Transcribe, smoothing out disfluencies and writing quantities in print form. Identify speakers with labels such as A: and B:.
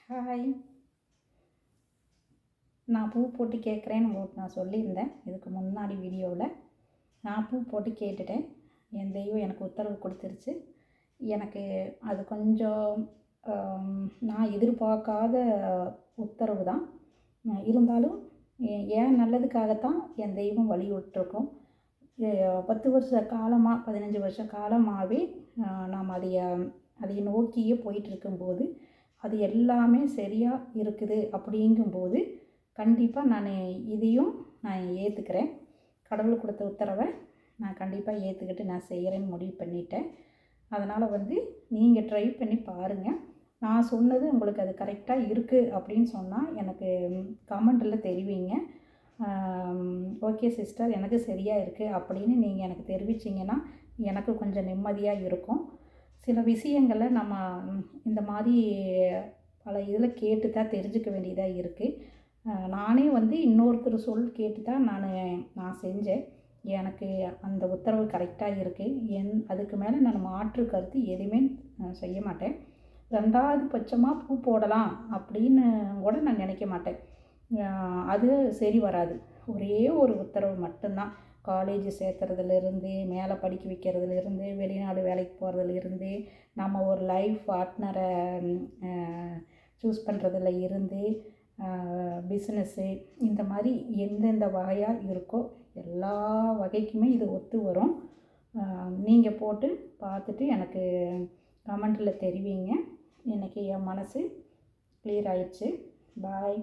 A: Hi. நான் பூ போட்டு கேட்குறேன்னு உங்களுக்கு நான் சொல்லியிருந்தேன் இதுக்கு முன்னாடி வீடியோவில். நான் பூ போட்டு கேட்டுட்டேன். என் தெய்வம் எனக்கு உத்தரவு கொடுத்துருச்சு. எனக்கு அது கொஞ்சம் நான் எதிர்பார்க்காத உத்தரவு தான். இருந்தாலும் ஏன் நல்லதுக்காகத்தான் என் தெய்வம் வழிவிட்டுருக்கோம். 10 வருஷ காலமாக 15 வருஷ காலமாகவே நாம் அதை நோக்கியே போயிட்டுருக்கும்போது அது எல்லாமே சரியாக இருக்குது. அப்படிங்கும்போது கண்டிப்பாக இதையும் நான் ஏற்றுக்கிறேன். கடவுள் கொடுத்த உத்தரவை நான் கண்டிப்பாக ஏற்றுக்கிட்டு நான் செய்கிறேன்னு முடிவு பண்ணிட்டேன். அதனால் நீங்கள் ட்ரை பண்ணி பாருங்கள். நான் சொன்னது உங்களுக்கு அது கரெக்டாக இருக்குது அப்படின்னு சொன்னால் எனக்கு கமெண்ட்டில் தெரிவிங்க. ஓகே சிஸ்டர், எனக்கு சரியாக இருக்குது அப்படின்னு நீங்கள் எனக்கு தெரிவிச்சிங்கன்னா எனக்கு கொஞ்சம் நிம்மதியாக இருக்கும். சில விஷயங்களை நம்ம இந்த மாதிரி பல இதில் கேட்டு தான் தெரிஞ்சுக்க வேண்டியதாக இருக்குது. நானே இன்னொருத்தர் கேட்டு தான் நான் செஞ்சேன். எனக்கு அந்த உத்தரவு கரெக்டாக இருக்குது. அதுக்கு மேலே நான் மாற்று கருத்து எதுவுமே செய்ய மாட்டேன். 2வது பட்சமாக பூ போடலாம் அப்படின்னு கூட நான் நினைக்க மாட்டேன். அது சரி வராது. ஒரே ஒரு உத்தரவு மட்டும்தான். காலேஜ் சேர்த்துறதுலேருந்து, மேலே படிக்க வைக்கிறதுலேருந்து, வெளிநாடு வேலைக்கு போகிறதுலேருந்து, நம்ம ஒரு லைஃப் பார்ட்னரை சூஸ் பண்ணுறதுல இருந்து, பிஸ்னஸ்ஸு, இந்த மாதிரி எந்தெந்த வகையாக இருக்கோ எல்லா வகைக்குமே இது ஒத்து வரும். நீங்கள் போட்டு பார்த்துட்டு எனக்கு கமெண்ட்டில் தெரிவிங்க. இன்றைக்கி என் மனசு கிளியர் ஆயிடுச்சு. பாய்.